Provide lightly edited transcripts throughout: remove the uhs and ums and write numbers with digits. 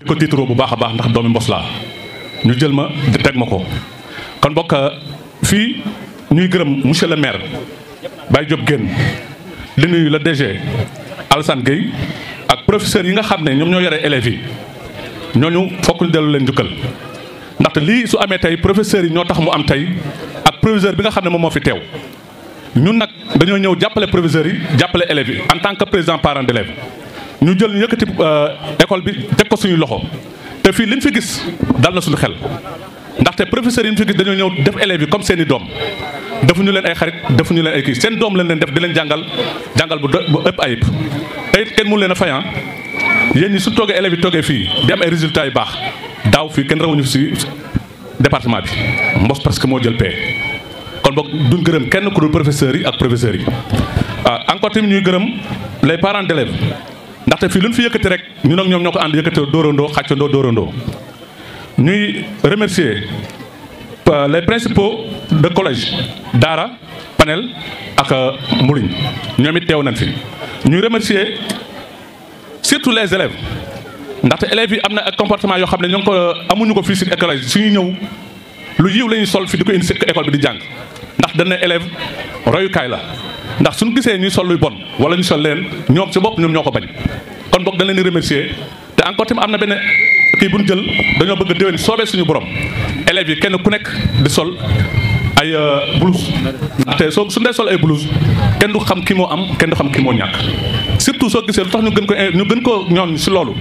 di ko tiitaroo bu baax a baax ndax doomi Mbos laa ñu jël ma teg ma ko kon bokk fii ñuy gërëm monsieur le maire Baye Diop Guène di nuyu le DG Alassane Gueye ak professeurs yi nga xam ne ñoom ñoo yore élèves yi ñooñu fokk ñu dellu leen njukkal ndaxte lii su amee tey professeurs yi ñoo tax mu am tey ak proviseur bi nga xam ne moom moo fi teew ñun nag dañoo ñëw jàppale proviseurs yi jàppale élèves yi en tant que président parent d'élèves ñu jël ñu yëkkati école bi teg ko suñu loxo te fii liñ fi gis dal na suñu xel ndaxte professeurs yi ñu fi gis dañoo ñëw def élèves yi comme seen i doom defuñu leen ay xarit defuñu leen ay kii seen doom lañ leen def di leen jàngal bu ëpp ayib te it kenn mënu leen a fayan yéen ñi su toogee élèves yi toogee fii di am ay résultats yu baax daaw fii kenn rawuñu si département bi Mbos parce que moo jël paie kon boog duñ gërëm kenn ku dul professeurs yi ak professeurs yi encore tamit ñuy gërëm les parents d'élèves ndaxte fii lu ñu fi yëkkati rek ñun ak ñoom ñoo ko ànd yëkkati dóorandoo xàccandoo dóorandoo ñuy remercier les principaux de collège Daara Panel ak Mouligne ñoom it teew nañ fi ñuy remercier surtout les élèves ndaxte élèves yi am na ak comportement yoo xam ne ñoo ngi ko amuñu ko fii si école suñuy ñëw lu yiw la ñuy sol fi di ko indi si école bi di jàng ndax dañ ne élève royukaay la ndax suñu gisee ñuy sol luy bon wala ñu sol leen ñoom si bopp ñoom ñoo ko bañ kon boog dañ leen di remercier te encore tamit am na benn kii bu ñu jël dañoo bëgg a déwén soobee suñu borom élèves yi kenn ku nekk di sol ay blouse ndaxte soo su dee sol ay blouse kenn du xam ki moo am kenn du xam ki moo ñàkk surtout soo gisee lu tax ñu gën ko ñoon si loolu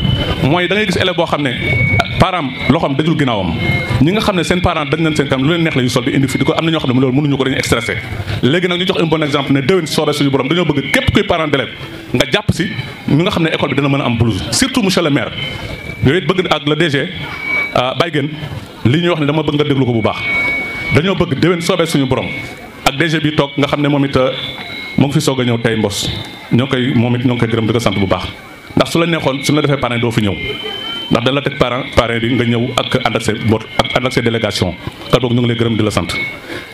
mooy da ngay gis élève boo xam ne parent loxoom dajul ginnaawam ñi nga xam ne seen parent dañ leen seen kanam lu leen neex la ñu sol di indi fi di ko am na ñoo xam ne loolu mënuñu ko dañuy stressé léegi nag ñu jox un bon exemple ne déwén soobee suñu borom dañoo bëgg képp kuy parent d'élève nga jàpp si ñi nga xam ne école bi dana mën a am blouse surtout monsieur le maire yooyu it bëgg ak le DG Baye Guène li ñuy wax ne dama bëgg nga déglu ko bu baax dañoo bëgg déwén soobee suñu borom ak DG bi toog nga xam ne moom it moo ngi fi soog a ñëw tey Mbos ñoo ngi koy gërëm di ko sant bu baax ndax su la neexoon su la defee parrain doo fi ñëw ndax dañ la teg parrain bi nga ñëw ak ànd ak seen boot ak ànd ak seen délégation kon boog ñu ngi lay gërëm di la sant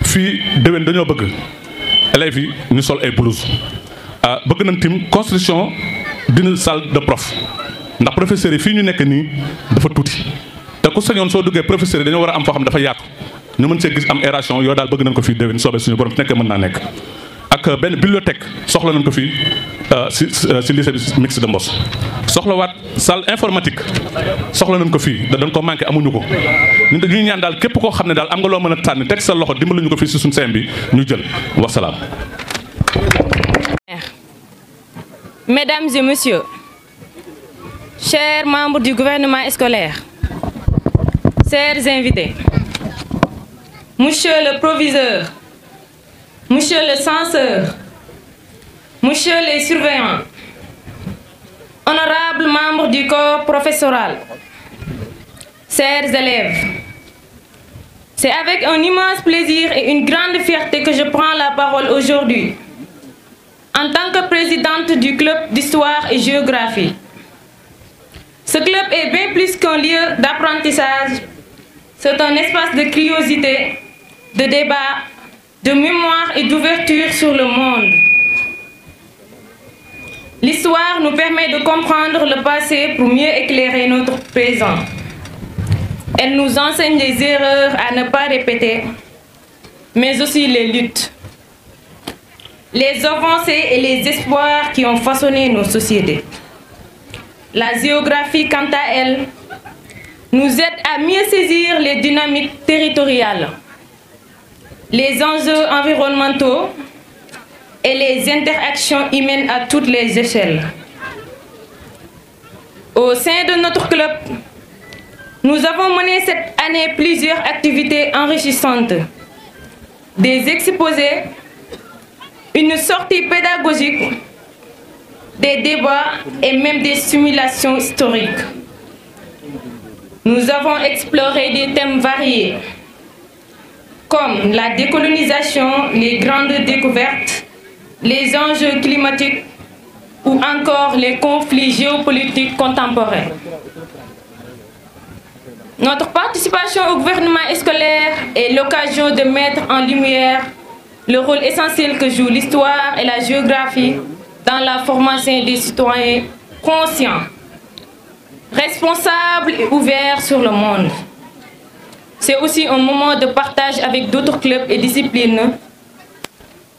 fii déwén dañoo bëgg élèves yi ñu sol ay blouse bëgg nañ tim construction d'une salle de prof ndax professeurs yi fii ñu nekk nii dafa tuuti te ku sañoon soo duggee professeurs yi dañoo war a am foo xam dafa yaatu ñu mën see gis am aération yooyu daal bëgg nañ ko fii déwén soobee suñu borom nekkee mën naa nekk ak benn bibliothèque soxla nañ ko fii si lycée bi mixte de Mbos soxlawaat salle informatique soxla nañ ko fii dañ ko manqué amuñu ko ñun dañuy ñaan daal képp koo xam ne daal am nga loo mën a tànn teg sa loxo dimbali ñu ko fii si suñu CM bi ñu jël wasalaam. Mesdames et messieurs, chers membres du gouvernement scolaire, chers invités, monsieur le proviseur, monsieur le censeur, monsieur les surveillants, honorables membres du corps professoral, chers élèves, c'est avec un immense plaisir et une grande fierté que je prends la parole aujourd'hui en tant que présidente du club d'histoire et géographie. Ce club est bien plus qu'un lieu d'apprentissage, c'est un espace de curiosité, de débat, de mémoire et d'ouverture sur le monde. L'histoire nous permet de comprendre le passé pour mieux éclairer notre présent. Elle nous enseigne les erreurs à ne pas répéter, mais aussi les luttes, les avancées et les espoirs qui ont façonné nos sociétés. La géographie, quant à elle, nous aide à mieux saisir les dynamiques territoriales, les enjeux environnementaux et les interactions humaines à toutes les échelles. Au sein de notre club, nous avons mené cette année plusieurs activités enrichissantes, des exposés, une sortie pédagogique, des débats et même des simulations historiques. Nous avons exploré des thèmes variés, comme la décolonisation, les grandes découvertes, les enjeux climatiques ou encore les conflits géopolitiques contemporains. Notre participation au gouvernement scolaire est l'occasion de mettre en lumière le rôle essentiel que jouent l'histoire et la géographie dans la formation des citoyens conscients, responsable et ouvert sur le monde. C'est aussi un moment de partage avec d'autres clubs et disciplines,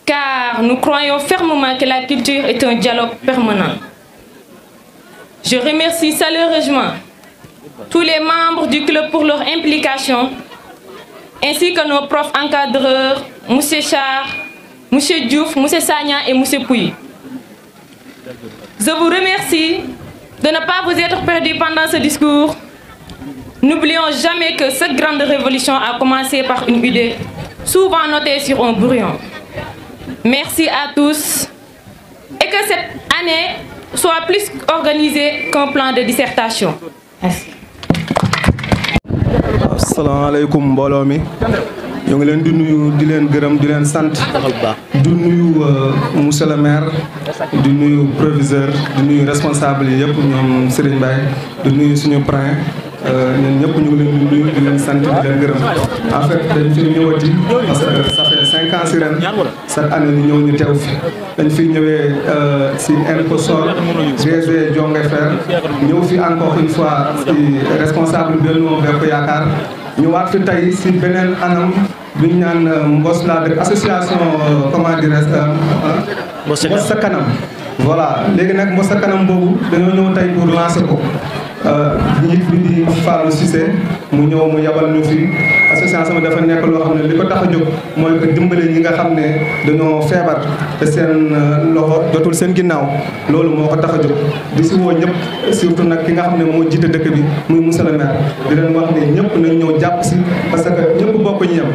car nous croyons fermement que la culture est un dialogue permanent. Je remercie chaleureusement tous les membres du club pour leur implication, ainsi que nos profs encadreurs, M. Char, M. Diouf, M. Sagna et M. Pouy. Je vous remercie de ne pas vous être perdu pendant ce discours. N'oublions jamais que cette grande révolution a commencé par une idée, souvent notée sur un brouillon. Merci à tous et que cette année soit plus organisée qu'un plan de dissertation. Merci. Asalaamaaleykum mbooloo mi ñu ngi leen di nuyu di leen gërëm di leen sant di nuyu monsieur le maire di nuyu proviseur di nuyu responsable yi yëpp ñoom Serigne Mbaye di nuyu suñu prin ñun ñëpp ñu ngi leen di nuyu di leen sant di leen gërëm en fait dañ fi ñëwati parce que ça fait 5 ans si ren cette année ñu ñëw ñu teew fi dañ fi ñëwee si Incosol DG Jonge Fer ñëw fi encore une fois si responsable Benno Bokk Yaakaar ñëwaat fi tey si beneen anam bi ñu naan Mbos la dëkk association comment dirais-je Mbos sa kanam voilà léegi nag Mbos sa kanam boobu dañoo ñëw tey pour lancer ko njiit bi di Fallou Cissé mu ñëw mu yabal ñu fi association bi dafa nekk loo xam ne li ko tax a jóg mooy que dimbale ñi nga xam ne dañoo feebar te seen loxo jotul seen ginnaaw loolu moo ko tax a jóg di si woo ñëpp surtout nag ki nga xam ne moo jiite dëkk bi muy monsieur le maire di leen wax ne ñëpp nañ ñëw jàpp si parce que ñëpp bokk ñu yem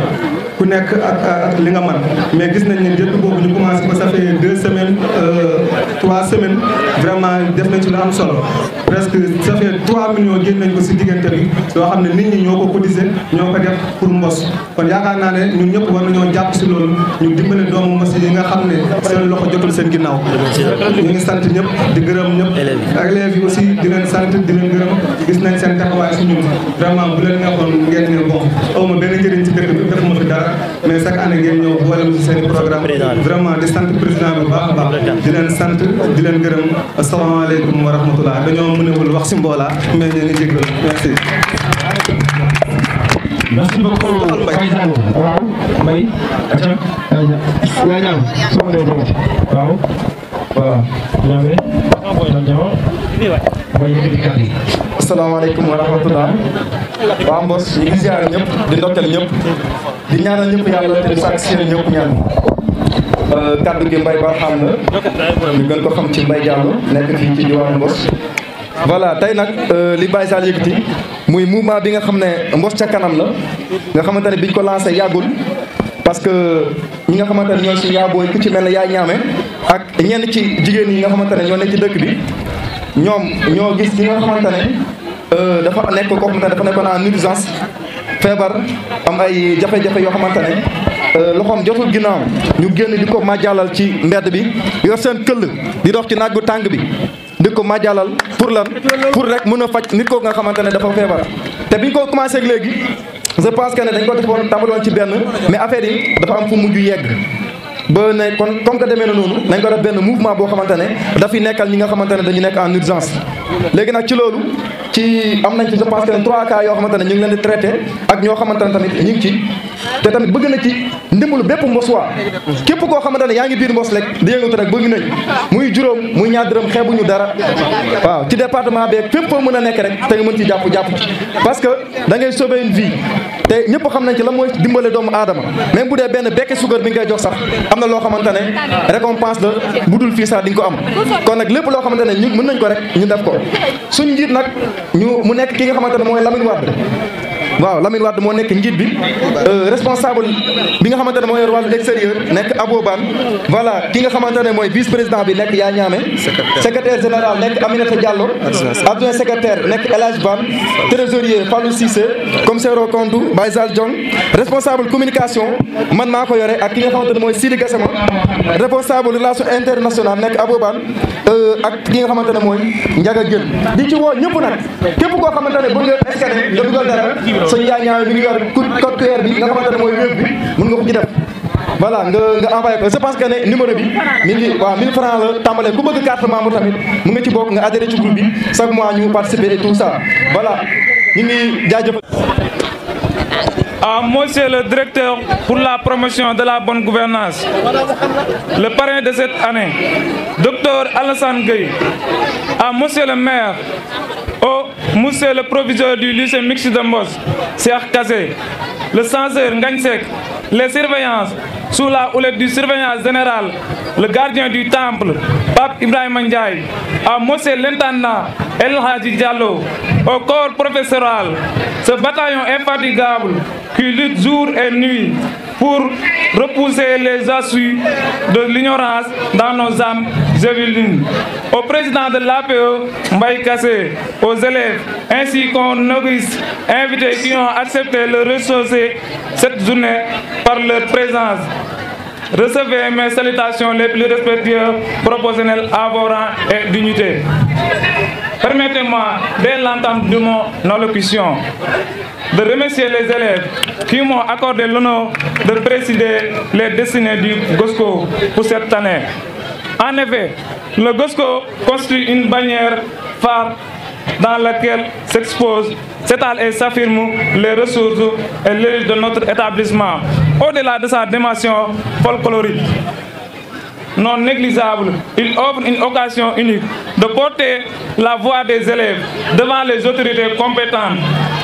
ku nekk ak li nga man mais gis nañ ne depuis boobu ñu commencé ko ça fait 2 semaines 3 semaines vraiment def nañ ci lu am solo presque ça fait 3 millions génn nañ ko si diggante bi yoo xam ne nit ñi ñoo ko cotiser ñoo ko def pour Mbos kon yaakaar naa ne ñun ñëpp war nañoo jàpp si loolu ñu dimbale doomu Mbos yi nga xam ne seen loxo jotul seen ginnaaw ñu ngi sant ñëpp di gërëm ñëpp ak élèves yi aussi di leen sant di leen gërëm gis nañ seen taxawaay si ñun vraiment bu leen neexoon ngeen ne bon aw ma benn njëriñ ci dëkk bi defuma fi dara mais chaque année ngeen ñëw boole ci seen programme vraiment di sant président bi baax a baax di leen sant di leen gërëm asalaamaaleykum wa rahmatullah dañoo mënewul wax si mboolaa mais ñu ngi jégalu merci. Merci beaucoup Mbaye Sall. waaw Mbaye. atiwa. yaa ñaaw. soo mënee dégg ci. waaw. voilà. ñaawee. ñaaw. Mbaye yëkkati kàddu yi. asalaamaaleykum wa rahmatullah. waa Mbos ñu ngi ziare ñëpp di ndokkeel ñëpp di ñaanal ñëpp yàlla te di sàkk seen ñëpp ñaan. kaddu gi Mbaye Ba xam na ñu gën ko xam ci Mbaye Diallo nekk fii ci diwaanu Mbos. voilà tey nag li Baye Sall yëkkati muy mouvement bi nga xam ne Mbos ca kanam la nga xamante ne biñ ko lancé yàggul parce que ñi nga xamante ne ñoo si yaabooy ku ci mel ne yaay ñaame ak ñenn ci jigéen yi nga xamante ne ñoo nekk ci dëkk bi ñoom ñoo gis ki nga xamante ne dafa nekk koo xamante ne dafa nekkoon en urgence feebar am ay jafe-jafe yoo xamante ne loxoom jotul ginnaaw ñu génn di ko màjjaalal ci mbedd bi yor seen këll di dox ci naaj bu tàng bi di ko màjjaalal pour lan pour rek mën a faj nit ko nga xamante ne dafa feebar te biñ ko commencé ak léegi je pense que ne dañ ko defoon tàmbaloon ci benn mais affaire yi dafa am fu mujj yegg ba ne kon comme que demee na noonu nañ ko def benn mouvement boo xamante ne dafiy nekkal ñi nga xamante ne dañu nekk en urgence léegi nag ci loolu ci am nañ ci je pense que ne 3 cas yoo xamante ne ñu ngi leen di traité ak ñoo xamante ne tamit ñu ngi ci te tamit bëgg na ci ndimbalu bépp Mbos waa képp koo xamante ne yaa ngi biir Mbos rek di yëngatu rek bëgg nañ muy juróom muy ñaar dërëm xeebuñu dara waaw ci département bi fépp foo mën a nekk rek te nga mën ci jàpp ci parce que da ngay sauver une vie te ñëpp xam nañ ci la mooy dimbale doomu aadama même bu dee benn bekki suukar bi ngay jox sax am na loo xamante ne récompense la bu dul fii sax di nga ko am kon nag lépp loo xamante ne ñu mën nañ ko rek ñu def ko suñu njiit nag mu nekk ki nga xamante ne mooy Lamine Wade waaw Lamine Wade moo nekk njiit bi responsable bi nga xamante ne moo yor wàllu extérieur nekk Aboban voilà ki nga xamante ne mooy vice président bi nekk yaa ñaame secrétaire général nekk Aminata Diallo adjoint secrétaire nekk El Hadj Ban trésorier Fallou Cissé commissaire au compte Baye Sall Diong responsable communication man maa ko yore ak ki nga xamante ne mooy Sidi Gassama responsable relation internationale nekk Aboban ak ki nga xamante ne mooy Ndiaga Guène di ci woo ñëpp nag képp koo xamante ne bëgg nga scanner nga dugal dara sëñ yaa ñaame bi ngi yor code QR bi nga xamante ne mooy web bi mën nga ko ci def voilà nga envoyé ko je pense que ne numéro bi mi ngi waaw 1000 francs la tàmbalee ku bëgg carte membre tamit mu nga ci bokk nga adhéré ci groupe bi chaque mois ñu participer et tout ça voilà ñu ngi jaajëfal. À monsieur le directeur pour la promotion de la bonne gouvernance, le parrain de cette année, Dr Alassane Gueye, à monsieur le maire, au monsieur le proviseur du lycée mixte de Mbos, Cheikh Kassé, le censeur Ngagne Seck, les surveillances sous la houlette du surveillant général, le gardien du temple, Pape Ibrahima Ndiaye, à monsieur l'intendant El Hadji Diallo, au corps professoral, ce bataillon infatigable qui lutte jour et nuit pour repousser les assuits de l'ignorance dans nos âmes évelines. Au président de l'APE, Mbaye Kassé, aux élèves, ainsi qu'aux novices invités qui ont accepté de ressourcer cette journée par leur présence. Recevez mes salutations les plus respectueuses, proportionnelles à vos rangs et dignités. Permettez-moi, dès l'entente de mon allocution, de remercier les élèves qui m'ont accordé l'honneur de présider les destinées du GOSCO pour cette année. En effet, le GOSCO constitue une bannière phare dans laquelle s'exposent, s'étalent et s'affirment les ressources et l'élite de notre établissement. Au-delà de sa dimension folklorique non négligeable, il offre une occasion unique de porter la voix des élèves devant les autorités compétentes,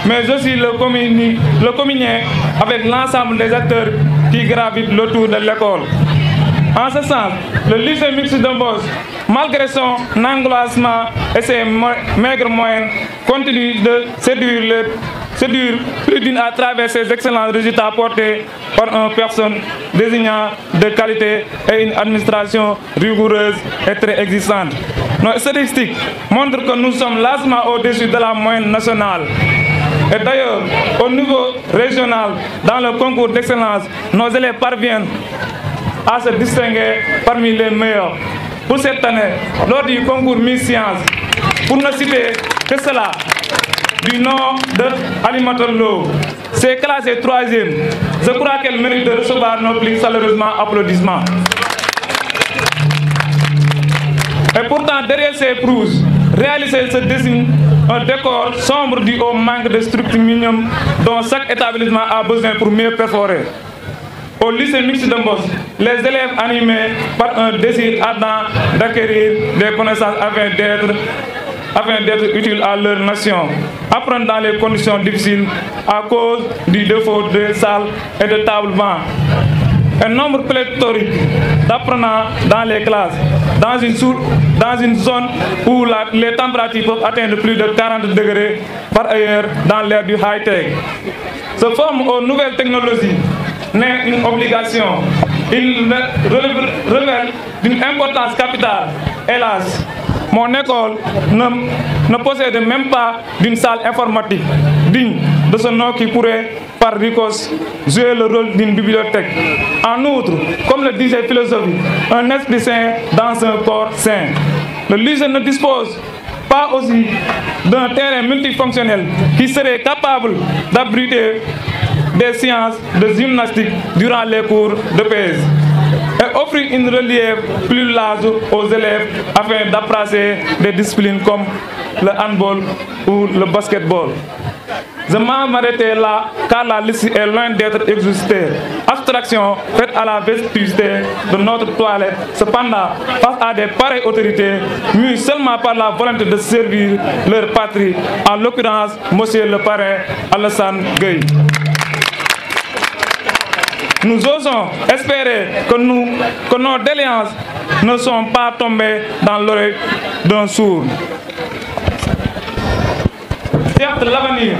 mais aussi le communier avec l'ensemble des acteurs qui gravitent autour de l'école. En ce sens, le lycée mixte de Mbos, malgré son engagement et ses maigres moyens, continue de séduire plus d'une à travers ses excellents résultats portés par une personne désignant de qualité et une administration rigoureuse et très existante. Nos statistiques montrent que nous sommes largement au-dessus de la moyenne nationale. Et d'ailleurs, au niveau régional, dans le concours d'excellence, nos élèves parviennent à se distinguer parmi les meilleurs. Pour cette année, lors du concours Miss Science, pour ne citer que cela, du nom de Alimator Lo, c'est classé 3e. Je crois qu'elle mérite de recevoir nos plus chaleureusement applaudissements. Et pourtant, derrière ces prouses, réaliser ce dessin, un décor sombre dû au manque de structure minimum dont chaque établissement a besoin pour mieux perforer. Au lycée mixte de Mbos, les élèves animés par un désir ardent d'acquérir des connaissances afin d'être utiles à leur nation, apprennent dans les conditions difficiles à cause du défaut de salles et de tables-bancs. Un nombre pléthorique d'apprenants dans les classes, dans une zone où les températures peuvent atteindre plus de 40 degrés, par ailleurs dans l'ère du high-tech. Se forme aux nouvelles technologies n'est une obligation. Il révèle d'une importance capitale. Hélas, mon école ne possède même pas d'une salle informatique digne de ce nom qui pourrait, par ricochet, jouer le rôle d'une bibliothèque. En outre, comme le disait philosophie, un esprit sain dans un corps sain. Le lycée ne dispose pas aussi d'un terrain multifonctionnel qui serait capable d'abriter des séances de gymnastique durant les cours de PS et offrir une relief plus large aux élèves afin d'apprendre des disciplines comme le handball ou le basketball. Je m'arrêterai là car la liste est loin d'être exhaustive. Abstraction faite à la vétusté de notre toilette. Cependant, face à des pareilles autorités, mues seulement par la volonté de servir leur patrie, en l'occurrence, monsieur le parrain Alassane Gueye. Nous osons espérer que nos déliances ne sont pas tombées dans l'oreille d'un sourd. Certes, l'avenir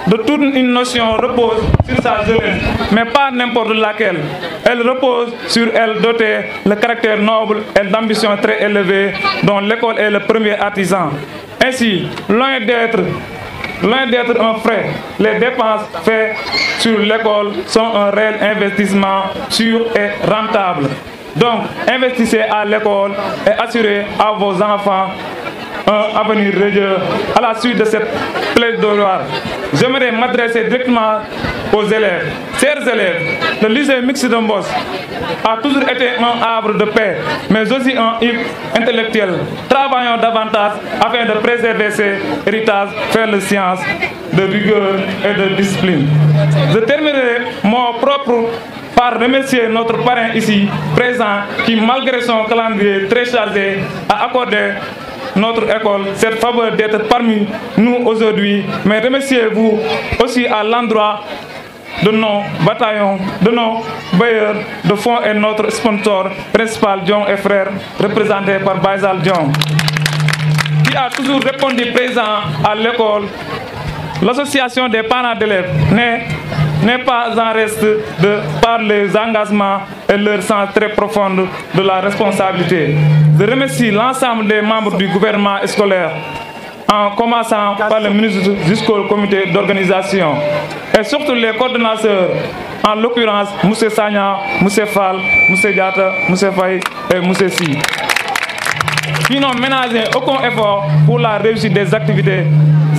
de toute une notion repose sur sa jeunesse, mais pas n'importe laquelle. Elle repose sur elle doter le caractère noble et d'ambition très élevée dont l'école est le premier artisan. Ainsi, loin d'être un frais, les dépenses faites sur l'école sont un réel investissement sûr et rentable. Donc, investissez à l'école et assurez à vos enfants un avenir radieux. À la suite de cette plaidoirie, j'aimerais m'adresser directement aux élèves. Chers élèves, le lycée mixte de Mbos a toujours été un havre de paix, mais aussi un hub intellectuel. Travaillons davantage afin de préserver ces héritages, faire de science, de rigueur et de discipline. Je terminerai mon propre par remercier notre parrain ici présent qui, malgré son calendrier très chargé, a accordé notre école cette faveur d'être parmi nous aujourd'hui. Mais remerciez-vous aussi à l'endroit de nos bataillons, de nos bailleurs de fonds et notre sponsor principal, Dion et Frères, représenté par Baïsal Dion, qui a toujours répondu présent à l'école. L'association des parents d'élèves n'est pas en reste de par les engagements et leur sens très profond de la responsabilité. Je remercie l'ensemble des membres du gouvernement scolaire, en commençant par le ministre jusqu'au comité d'organisation, et surtout les coordonnateurs, en l'occurrence M. Sagna, M. Fall, M. Diata, M. Faye et M. Si, qui n'ont ménagé aucun effort pour la réussite des activités.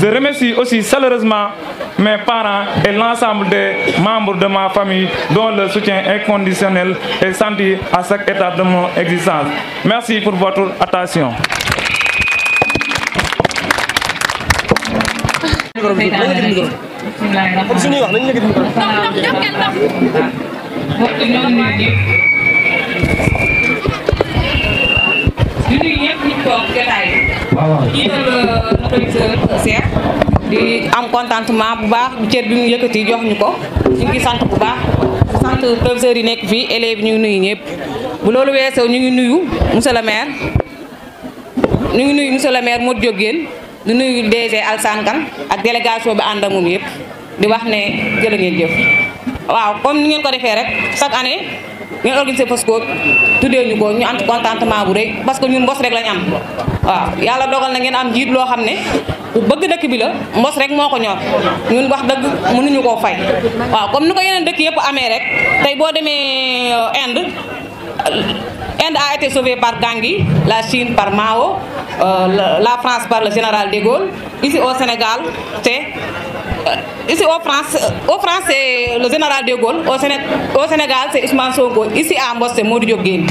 Je remercie aussi chaleureusement mes parents et l'ensemble des membres de ma famille dont le soutien inconditionnel est senti à chaque étape de mon existence. Merci pour votre attention. di nuyu ñëpp ñu toog jotaay bi professeur Cheikh di am contentement bu baax bu cër bi ñu yëkkati jox ñu ko ñu ngi sant bu baax sant professeurs yi nekk fii élèves yi ñu ngi nuyu ñëpp bu loolu weesoo ñu ngi nuyu monsieur le maire Modou Diop Guène di nuyu DG Alassane Kane ak délégation bi ànd ak moom yëpp di wax ne jërë ngeen jëf. waaw comme ni ngeen ko defee rek chaque année ngeen organisé FOSCOP tuddee ñu ko ñu am contentement bu rëy parce que ñun Mbos rek lañ am. waaw yàlla dogal na ngeen am njiit loo xam ne bu bëgg dëkk bi la Mbos rek moo ko ñor ñun wax dëgg mënuñu koo fay. waaw comme ni ko yeneen dëkk yëpp amee rek tey boo demee Inde a été sauvée par Gangui, la Chine par Mao, la France par le général de Gaulle. Ici au Sénégal, c'est le général de Gaulle. Au Sénégal, c'est Ousmane Sonko. Ici à Mbos, c'est Modou Diop Guène.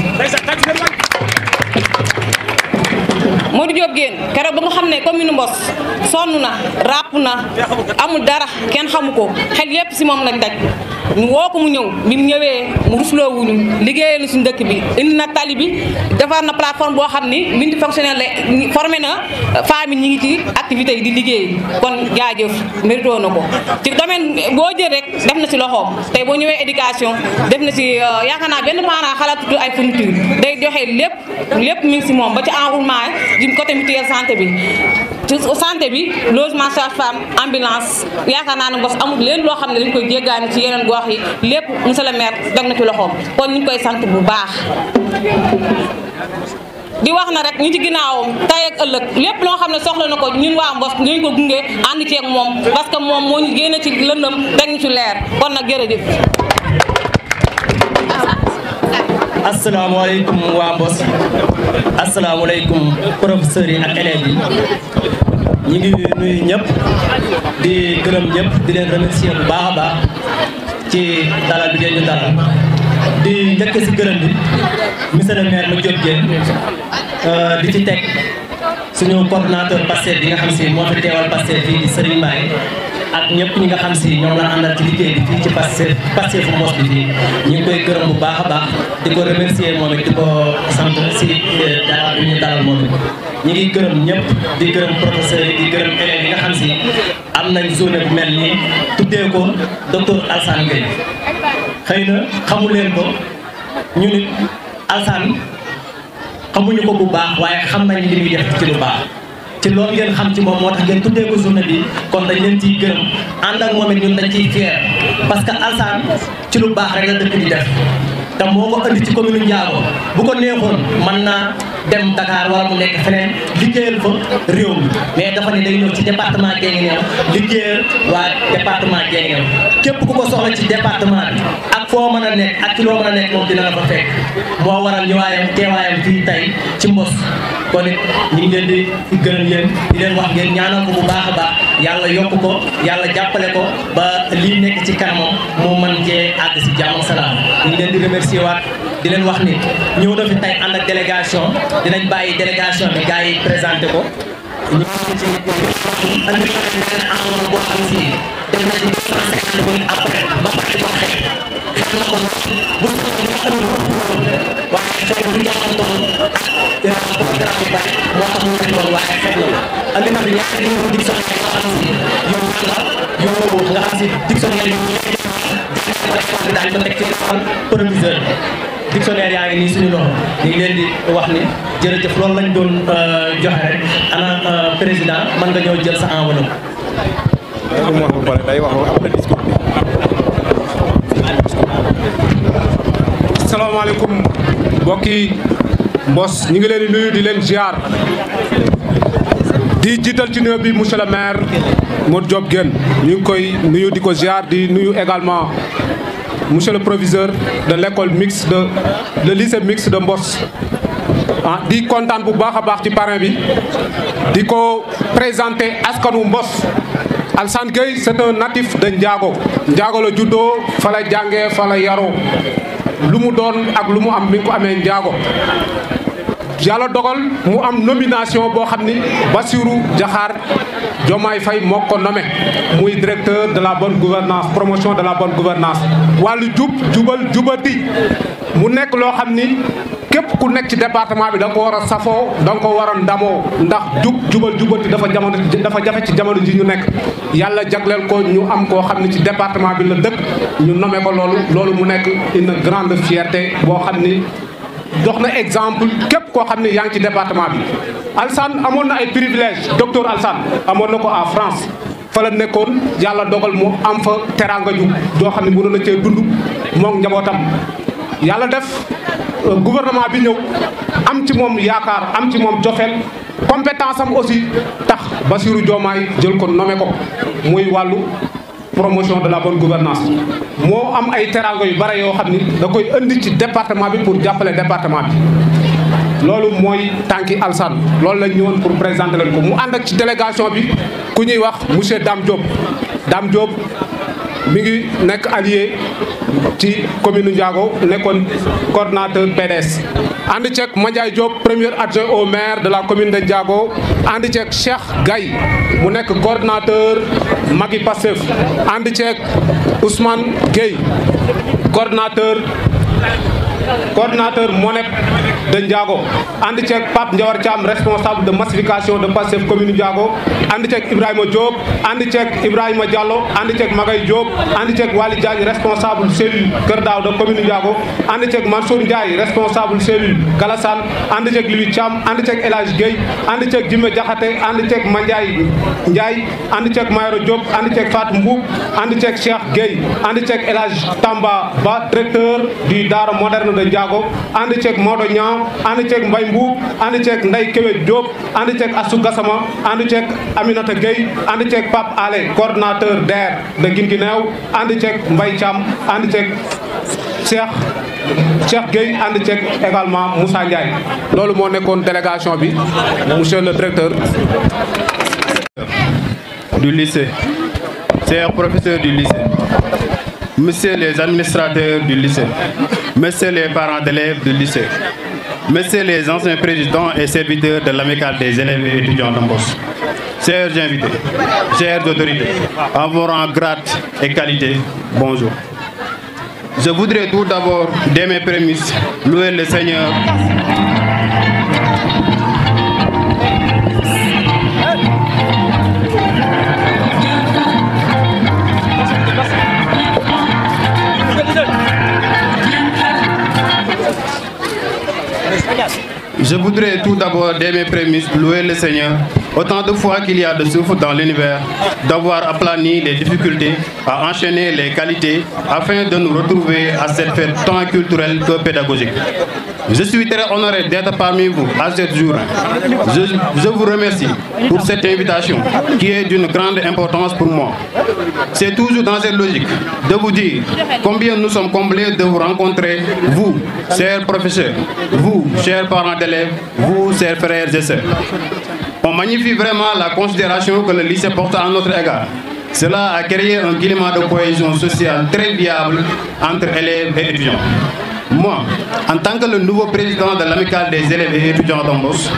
Modou Diop Guène keroog ba nga xam ne commune Mbos sonn na ràpp na amul dara kenn xamu ko xel yépp si moom lañ daj ñu woo ko mu ñëw bi mu ñëwee mu rusloo wuñu liggéeyal na suñu dëkk bi indi na tali bi defar na plateforme boo xam ni multifonctionnel la formé na famille ñi ngi ci activités yi di liggéey kon jaajëf mérito na ko ci domaine boo jël rek def na ci loxoom tey boo ñëwee éducation def na ci yaakaar naa benn parent xalaatutu ay fourniture day joxe lépp mi ngi si moom ba ci enroulement di côté mutuelle santé bi ci santé bi logement sage-femme ambulance yaakaar naa ne Mbos amul leen loo xam ne dañ koy jéggaani ci yeneen gox yi lépp monsieur le maire dog na ci loxoom kon ñu ngi koy sant bu baax di wax na rek ñu ci ginnaawam tey ak ëllëg lépp loo xam ne soxla na ko ñun waa Mbos ñu ko gunge ànd ceeg moom parce que moom moo ñu génne ci lëndëm teg ñu ci leer kon nag jërëjëf. asalaamaaleykum waa Mbos asalaamaaleykum professeurs yi ak élèves yi ñu ngi nuyu ñëpp di gërëm ñëpp di leen remercier bu baax a baax ci dalal bi ngeen ñu dalal di njëkk si gërëm bi monsieur le maire Modou Diop Guène di ci teg suñu coordonnateur Pastef bi nga xam si moo fi teewal Pastef fii di Serigne Mbaye ak ñëpp ñi nga xam si ñoom la àndal ci liggéey bi fii ci Pastef fu Mbos bi fii ñu ngi koy gërëm bu baax a baax di ko remercier moom it di ko sant si dalal bi ñu dalal moom it ñu ngi gërëm ñëpp di gërëm professeurs yi di gërëm élèves yi nga xam si am nañ journée bu mel nii tuddee ko docteur Alassane Gueye xëy na xamu leen ko ñu nit Alassane xamuñu ko bu baax waaye xam nañ li muy def ci lu baax ci loolu ngeen xam ci moom moo tax ngeen tuddee ko journée bi kon dañ leen ciy gërëm ànd ak moom it ñun dañ ciy fier parce que Alassane ci lu baax rek la dëkk di def te moo ko andi ci commune Ndiago bu ko neexoon mën naa dem Dakar wala mu nekk feneen liggéeyal fa réew mi mais dafa ne day ñëw ci département Guinguinéo liggéeyal waa département Guinguinéo képp ku ko soxla ci département bi ak foo mën a nekk ak ci loo mën a nekk moom dina la fa fekk moo waral ñëwaayam teewaayam fii tey ci Mbos kon it ñu ngi leen di gërëm yéen di leen wax ngeen ñaanal ko bu baax a baax yàlla yokk ko yàlla jàppale ko ba lii nekk ci kanamam mu mën cee àgg si jàmm ak salaam ñu ngi leen di remercier waat di leen wax ni ñëw na fi tey ànd ak délégation dinañ bàyyi délégation bi gars yi présenté ko ñu ngi ci andi leen amoon boo xam si def na ci 150 minutes après ba pare ko xeex na ko bu ñu andi waaye xëy bu jaxantoon programme bi bari moo tax mu defoon waaye xeex na andi na fi ñaari dictionnaire yoo xam si yow nga xam si dictionnaire yi daal ko teg ci proviseur dictionnaire yaa ngi nii suñu loxo ñu ngi leen di wax ni jërëjëf loolu lañ doon joxe rek ana président mën nga ñëw jël sa enveloppe. day wax après discours bi. asalaamaaleykum mbokki Mbos ñu ngi leen di nuyu di leen ziar di jiital ci nuyoo bi monsieur le maire Modou Diop Guène ñu ngi koy nuyu di ko ziar di nuyu également monsieur le proviseur de l'école mixte de lycée mixte de Mbos di kontaan bu baax a baax ci parrain bi di ko présenter askanu Mbos. Alassane Gueye c'est un natif de Ndiago Ndiago la juddoo fa la jàngee fa la yaroo lu mu doon ak lu mu am mi ngi ko amee Ndiago yàlla dogal mu am nomination boo xam ni Bassirou Diakhar Diomaye Faye moo ko nommé muy directeur de la bonne gouvernance promotion de la bonne gouvernance wàllu jubal jubati mu nekk loo xam ni képp ku nekk ci département bi da nga ko war a safoo da nga ko war a ndamoo ndax jubal jubati dafa jafe ci jamono ji ñu nekk yàlla jagleel ko ñu am koo xam ne ci département bi la dëkk ñu nommé ko loolu mu nekk une grande fierté boo xam ni dox na exemple képp koo xam ne yaa ngi ci département bi. Alassane amoon na ay privilèges docteur Alassane amoon na ko à France fa la nekkoon yàlla dogal mu am fa teraanga ju doo xam ne mënoon na cee dund moom njabootam yàlla def gouvernement bi ñëw am ci moom yaakaar am ci moom jofeel compétence am aussi tax Bassirou Diomaye jël ko nommé ko muy wàllu promotion de la bonne gouvernance moo am ay teraanga yu bare yoo xam ni da koy indi ci département bi pour jàppale département bi loolu mooy tànki Alassane loolu lañ ñëwoon pour présenter leen ko mu ànd ak ci délégation bi ku ñuy wax monsieur Dame Diop mi ngi nekk allié ci commune Ndiago nekkoon coordonnateur PDS ànd ceeg Mandiaye Diop premier adjoint au maire de la commune de Ndiago ànd ceeg Cheikh Gaye mu nekk coordonnateur Magui Pastef ànd ceeg Ousmane Gueye coordonnateur MONEP de Ndiago ànd ceeg Pape Ndiawar Thiam responsable de massification de Pastef commune Ndiago ànd ceeg Ibrahima Diop ànd ceeg Ibrahima Diallo ànd ceeg Magay Diop ànd ceeg Wali Diagne responsable cellule Kër Daaw de commune Ndiago ànd ceeg Mansour Ndiaye responsable cellule Galassane ànd ceeg Louis Thiam ànd ceeg El Hadj Gueye ànd ceeg Jimé Diakhaté ànd ceeg Mandiaye Ndiaye ànd ceeg Mayoro Diop ànd ceeg Fatou Mboub ànd ceeg Cheikh Gueye ànd ceeg El Hadj Tamba Ba directeur du Daara moderne de Ndiago ànd ceeg Maodo Niang ànd ceeg Mbaye Mboub ànd ceeg Ndeye Kéwé Diop ànd ceeg Assou Gassama ànd ceeg Aminata Gueye ànd ceeg Pape Ale coordonnateur DER de Guinguinéo ànd ceeg Mbaye Thiam ànd ceeg Cheikh Gueye ànd ceeg également Moussa Ndiaye loolu moo nekkoon délégation bi monsieur le directeur du lycée, chers professeurs du lycée, messieurs les administrateurs du lycée, messieurs les parents d'élèves du lycée, messieurs les anciens présidents et serviteurs de l'amicale des élèves et étudiants de Mbos, chers invités, chères autorités, en vos rangs, grades et qualités, bonjour. Je voudrais tout d'abord, dès mes prémices, louer le Seigneur. Je voudrais tout d'abord, dès mes prémices, louer le Seigneur, autant de fois qu'il y a de souffle dans l'univers, d'avoir aplani les difficultés, à enchaîner les qualités, afin de nous retrouver à cette fête tant culturelle que pédagogique. Je suis très honoré d'être parmi vous à cette journée. Je vous remercie pour cette invitation qui est d'une grande importance pour moi. C'est toujours dans cette logique de vous dire combien nous sommes comblés de vous rencontrer, vous, chers professeurs, vous, chers parents d'élèves, vous, chers frères et sœurs. On magnifie vraiment la considération que le lycée porte à notre égard. Cela a créé un climat de cohésion sociale très viable entre élèves et étudiants. Moi, en tant que le nouveau président de l'amicale des élèves et étudiants d'Ambos,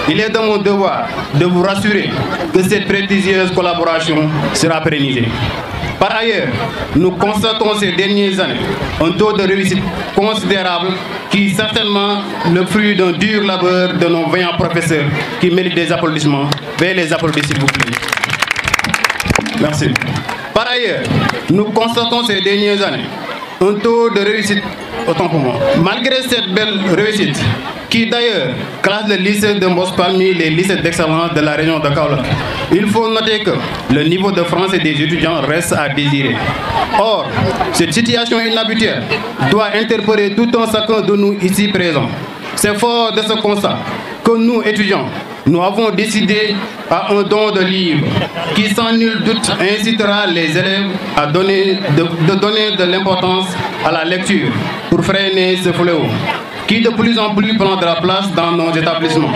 il est de mon devoir de vous rassurer que cette prestigieuse collaboration sera pérennisée. Par ailleurs, nous constatons ces dernières années un taux de réussite considérable qui est certainement le fruit d'un dur labeur de nos vaillants professeurs qui méritent des applaudissements. Veuillez les applaudir s'il vous plaît. Merci. Par ailleurs, nous constatons ces dernières années un taux de réussite autant pour moi. Malgré cette belle réussite, qui d'ailleurs classe le lycée de Mbos parmi les lycées d'excellence de la région de Kaolack, il faut noter que le niveau de français des étudiants reste à désirer. Or, cette situation inhabituelle doit interpeller tout un chacun de nous ici présents. C'est fort de ce constat que nous, étudiants, nous avons décidé à un don de livres qui sans nul doute incitera les élèves à donner de l'importance à la lecture pour freiner ce fléau qui de plus en plus prend de la place dans nos établissements.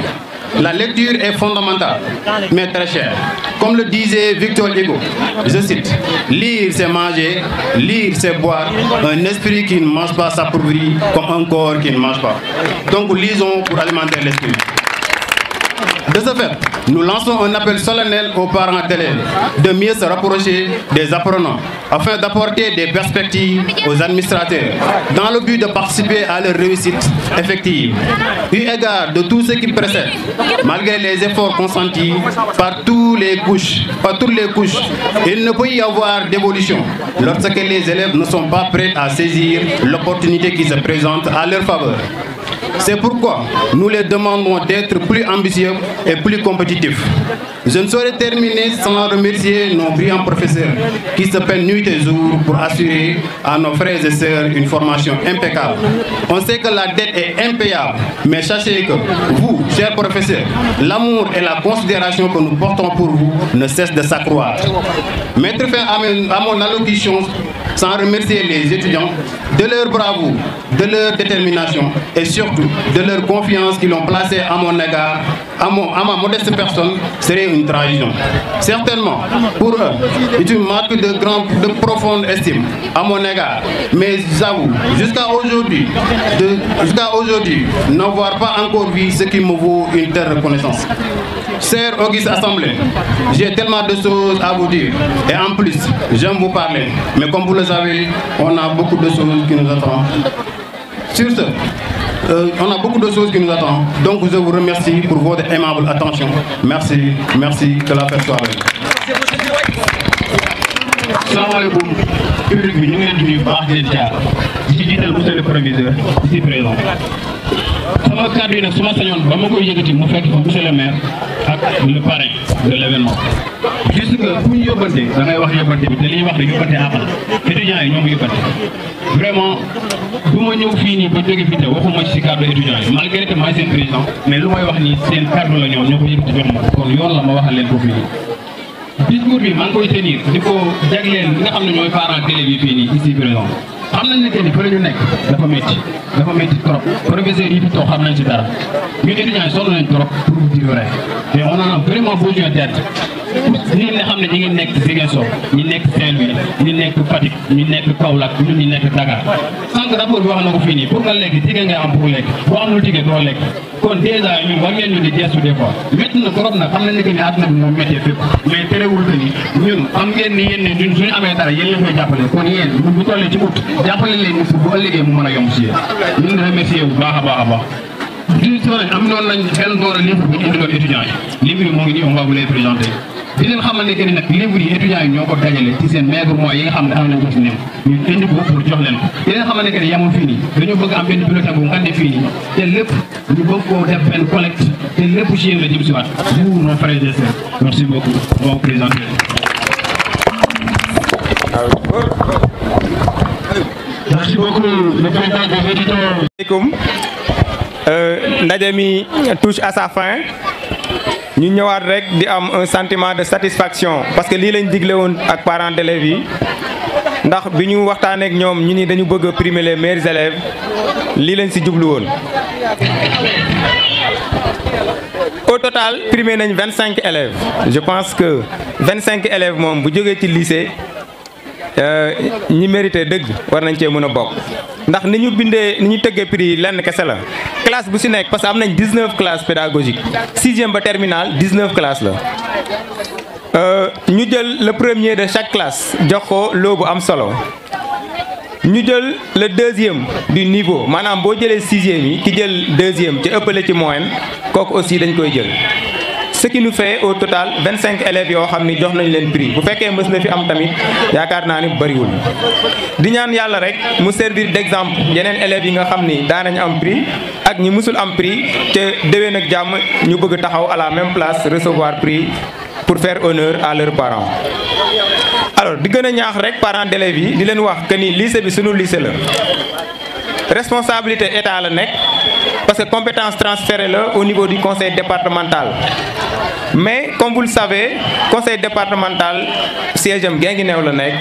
La lecture est fondamentale, mais très chère. Comme le disait Victor Hugo, je cite, « Lire c'est manger, lire c'est boire, un esprit qui ne mange pas s'appauvrit comme un corps qui ne mange pas. » Donc lisons pour alimenter l'esprit. De ce fait, nous lançons un appel solennel aux parents d'élèves de mieux se rapprocher des apprenants afin d'apporter des perspectives aux administrateurs dans le but de participer à leur réussite effective. Eu égard de tout ce qui précède, malgré les efforts consentis par toutes les couches, il ne peut y avoir d'évolution lorsque les élèves ne sont pas prêts à saisir l'opportunité qui se présente à leur faveur. C'est pourquoi nous les demandons d'être plus ambitieux et plus compétitifs. Je ne saurais terminer sans remercier nos brillants professeurs qui se peinent nuit et jour pour assurer à nos frères et sœurs une formation impeccable. On sait que la dette est impayable, mais sachez que vous, chers professeurs, l'amour et la considération que nous portons pour vous ne cessent de s'accroître. Mettre fin à mon allocution sans remercier les étudiants de leur bravoure, de leur détermination et surtout de leur confiance qu'ils ont placée à mon égard, à ma modeste personne, serait une trahison. Certainement, pour eux, c'est une marque de profonde estime à mon égard. Mais j'avoue, jusqu'à aujourd'hui, n'avoir pas encore vu ce qui me vaut une telle reconnaissance. Chère Auguste Assemblée, j'ai tellement de choses à vous dire. Et en plus, j'aime vous parler. Mais comme vous le savez, on a beaucoup de choses qui nous attendent. Sur ce, on a beaucoup de choses qui nous attendent. Donc je vous remercie pour votre aimable attention. Merci, merci, que la fête soit avec vous. Salaamaaleykum public bi ñu ngi leen di nuyu baax di leen jaar di ci jiital monsieur le proviseur ici présent. sama kàddu yi nag su ma sañoon ba ma koy yëkkati mu fekk fa monsieur le maire ak le parrain de l'événement. juste que bu ñu yóbbante da ngay wax yóbbante bi te li ñuy wax de yóbbante àqal étudiants yi ñoo ngi yóbbante vraiment du ma ñëw fii nii ba jóge fii te waxuma ci kàddu étudiants yi malgré que maay seen président mais lu may wax nii seen kàddu la ñoo ko yëkkati jox ma kon yoon la ma waxal leen ko fii nii. discours bi maa ngi koy tenir di ko jagleel ñi nga xam ne ñooy parents d'élèves yi fii nii ici présent xam nañ ne que ni fa la ñu nekk dafa métti trop professeurs yi fi toog xam nañ ci dara ñun étudiants yi sonn nañ trop pour vous dire vrai mais on a vraiment besoin d'aide ñi nga xam ne ñi ngi nekk Ziguinchor ñi nekk Saint-Louis ñi nekk Fatick ñi nekk Kaolack ñun ñi nekk Dakar sànq rapport bi wax na ko fii nii pour nga lekk ticket ngay am pour lekk boo amul ticket doo lekk kon dèjà ñun war ngeen ñu di gestu des fois métti na trop nag xam nañ ne que ni àdduna bi moom méttee fépp mais terewul que ni ñun xam ngeen ni yéen ñun suñu amee dara yéen lañ koy jàppale kon yéen bu tollee ci ut jàppale leen ni bu ëllëgee mu mën a yomb si yéen ñu ngi remercier bu baax a baax a baax am noonu nañ benn door a livre bu ñu indiloon étudiants yi livre yi moo ngi nii on va vous les présenter di leen xamal ne que ni nag livre yi étudiants yi ñoo ko dajale ci seen maigre mois yi nga xam ne am nañ ko ci nem ñu indi ko pour jox leen ko di leen xamal ne que ni yamul fii nii dañoo bëgg am benn bulletin bu ngande fii nii te lépp ñu bëgg koo def benn collecte te lépp ci yéen la jëm si waat vous nos frères et sœurs merci beaucoup bon président. Merci beaucoup le président des étudiants. ndaje mi touche à sa fin ñu ñëwaat rek di am un sentiment de satisfaction parce que lii lañ digle woon ak parents d'élèves yi ndax bi ñu waxtaanee ak ñoom ñu ni dañu bëgg a primer les meilleurs élèves lii lañ ci jublu woon. Au total primé nañ 25 élèves je pense que 25 élèves moom bu jógee ci lycée ñi mérité dëgg war nañ cee mën a bokk ndax ni ñu bindee ni ñu tëggee prix lenn kese la classe bu ci nekk parce que am nañ 19 classes pédagogiques 6e ba terminale 19 classes la. ñu jël le premier de chaque classe jox ko loo bu am solo ñu jël le deuxième du niveau maanaam boo jëlee 6e yi ki jël 2e ci ëppale ci moyenne kooku aussi dañ koy jël. Ce qui nous fait au total 25 élèves yoo xam ni jox nañ leen prix bu fekkee mës na fi am tamit yaakaar naa ni bëriwul di ñaan yàlla rek mu servir d'exemple yeneen élèves yi nga xam ni daanañ am prix ak ñi mësul am prix te déwén ak jàmm ñu bëgg taxaw à la même place recevoir prix pour faire honneur à leurs parents. Alors di gën a ñaax rek parents d'élèves yi di leen wax que ni lycée bi sunu lycée la responsabilité état la nekk parce que compétence transférée la au niveau du conseil départemental. Mais comme vous le savez conseil départemental siège am Guinguinéo la nekk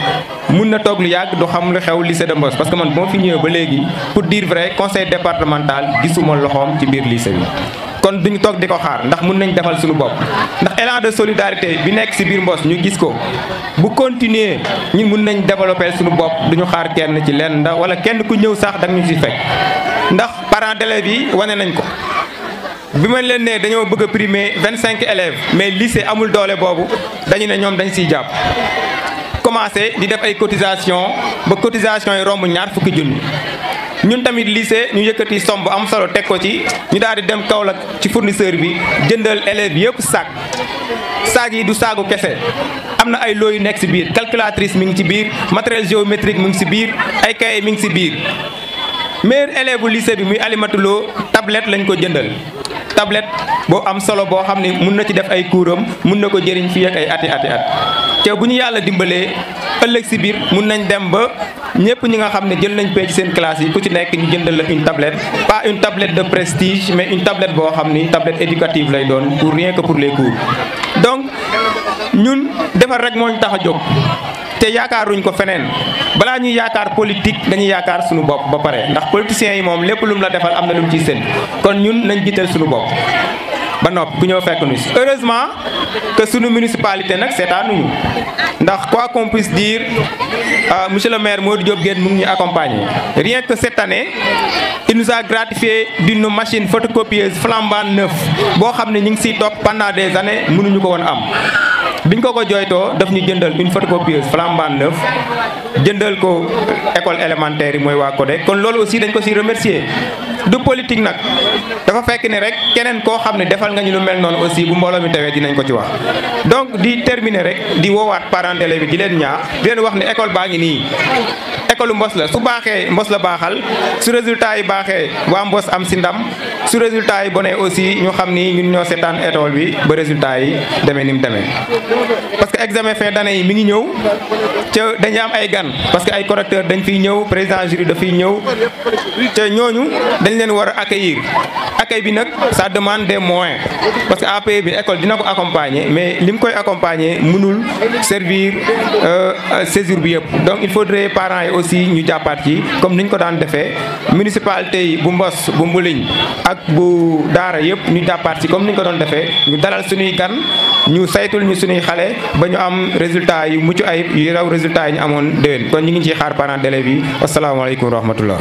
mun na toog lu yàgg du xam lu xew lycée de Mboss parce que man boo fi ñëwee ba léegi pour dire vrai conseil départemental gisuma loxoom ci biir lycée bi. kon duñu toog di ko xaar ndax mun nañ defal suñu bopp ndax élan de solidarité bi nekk ci biir Mboss ñu gis ko bu continuer ñun mun nañ développer suñu bopp duñu xaar kenn ci lenn ndax wala kenn ku ñëw sax danga ñu ci fekk ndax parents d'élèves yi wane nañ ko. bi ma leen ne dañoo bëgg a primer 25 élèves mais lycée amul doole boobu dañu ne ñoom dañ siy jàpp commencé di def ay cotisation ba cotisation yi romb ñaar fukki junni ñun tamit lycée ñu yëkkati somme bu am solo teg ko ci ñu daal di dem Kaolack ci fournisseur bi jëndal élèves yëpp sac yi du saagu kese am na ay loo yu nekk si biir calculatrice mi ngi ci biir matériel géométrique mi ngi si biir ay cahier mi ngi si biir meilleur élève bu lycée bi muy Alimatou Lo tablette lañ ko jëndal tablette boo am solo boo xam ne mun na ci def ay kuuram mun na ko jëriñ fii ak ay ati at te bu ñu yàlla dimbalee ëllëg si biir mun nañ dem ba ñëpp ñi nga xam ne jël nañ pay ci seen classe yi ku ci nekk ñu jëndal la une tablette pas une tablette de prestige mais une tablette boo xam ni tablette éducative lay doon pour rien que pour les cours donc ñun defar rek moo ñu tax a jóg te yaakaaruñ ko feneen balaa ñuy yaakaar politique dañuy yaakaar suñu bopp ba pare ndax politiciens yi moom lépp lu mu la defal am na lu mu ciy seen kon ñun nañ jiital suñu bopp ba noppi ku ñëw fekk nu si heureusement que suñu municipalité nag seetaanuñu ndax quoi qu'on puisse dire monsieur le maire Modou Diop Guène mu ngi ñu accompagner rien que cette année il nous a gratifié d'une machine photocopieuse flambant neuf boo xam ne ñu ngi siy toog pendant des années mënuñu ko woon am biñ ko jooytoo daf ñu jëndal une photocopieuse flambant neuf jëndal ko école élémentaire yi mooy waa CODEC kon loolu aussi dañ ko si remercier du politique nag dafa fekk ne rek keneen koo xam ne defal nga ñu lu mel noonu aussi bu mbooloo mi tawee dinañ ko ci wax donc di terminer rek di woowaat parents d'élèves bi di leen ñaax di leen wax ne école baa ngi nii école Mboss la su baaxee Mboss la baaxal su résultat yi baaxee waa Mboss am si ndam su résultat yi bonee aussi ñu xam ni ñun ñoo seetaan école bi ba résultat yi demee ni mu demee parce que examen fin d'année yi mi ngi ñëw ca dañu am ay gan parce que ay correcteurs dañ fiy ñëw président jury dafiy ñëw te ñooñu dañ leen war a accueillir accueil bi nag ça demande des moyens parce que APE bi école dina ko accompagner mais li mu koy accompagner mënul servir séjour bi yëpp donc il faudrait parents yi aussi ñu jàppaat ci comme niñ ko daan defee municipalité yi bu Mboss bu Mbuliñ ak bu Daara yëpp ñu jàppaat ci comme niñ ko doon defee ñu dalal suñuy gan ñu saytul ñu suñuy xale ba ñu am résultat yu mucc ayib yu raw résultat yi ñu amoon déwén kon ñu ngi ciy xaar parents d'élèves yi asalaamaaleykum wa rahmatullah